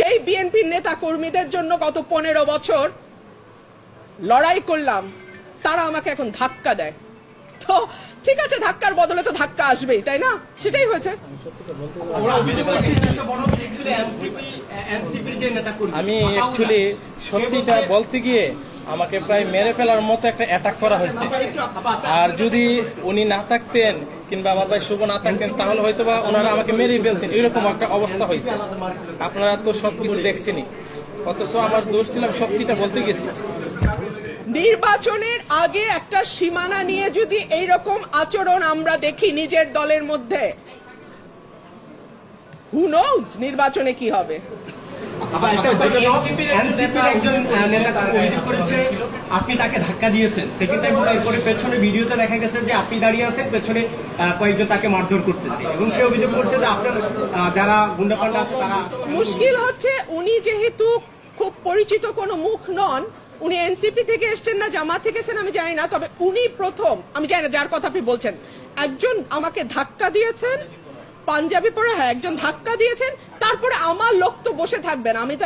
যেই বিএনপির নেতা কর্মীদের জন্য গত 15 বছর লড়াই করলাম, তারা আমাকে এখন ধাক্কা দেয়। তো ঠিক আছে, ধাক্কার বদলে তো ধাক্কা আসবেই, তাই না? সেটাই হয়েছে। আমি অ্যাকচুয়ালি সত্যিটা বলতে গিয়ে আমাকে প্রায় মেরে ফেলার মতো একটা অ্যাটাক করা হয়েছে। আর যদি উনি না থাকতেন কিংবা আমার ভাই শুভ না থাকতেন, তাহলে হয়তো বা ওনারা আমাকে মেরে ফেলতেন, এরকম একটা অবস্থা হয়েছে। আপনারা তো সবকিছু দেখছেনই, অথচ আমার দোষ ছিলাম সত্যিটা বলতে গেছি। নির্বাচনের আগে একটা সীমানা নিয়ে যদি এইরকম আচরণ আমরা দেখি নিজের দলের মধ্যে, হু নোজ নির্বাচনে কি হবে। আপনি তাকে ধাক্কা দিয়েছেন, সেকেন্ড টাইম এরপরে পেছনে ভিডিওতে দেখা গেছে যে আপনি দাঁড়িয়ে আছেন, পেছনে কয়েকজন তাকে মারধর করতেছে এবং সে অভিযোগ করছে যে আপনার যারা গুন্ডাপান্ডা আছে তারা। মুশকিল হচ্ছে উনি যেহেতু খুব পরিচিত কোনো মুখ নন, উনি এনসিপি থেকে এসছেন না জামাত থেকে এসছেন আমি জানি না, তবে উনি প্রথম, আমি জানি না যার কথা আপনি বলছেন, একজন আমাকে ধাক্কা দিয়েছেন, পাঞ্জাবি পরে, হ্যাঁ একজন ধাক্কা দিয়েছেন, তারপরে আমার লোক তো বসে থাকবেন, আমি তো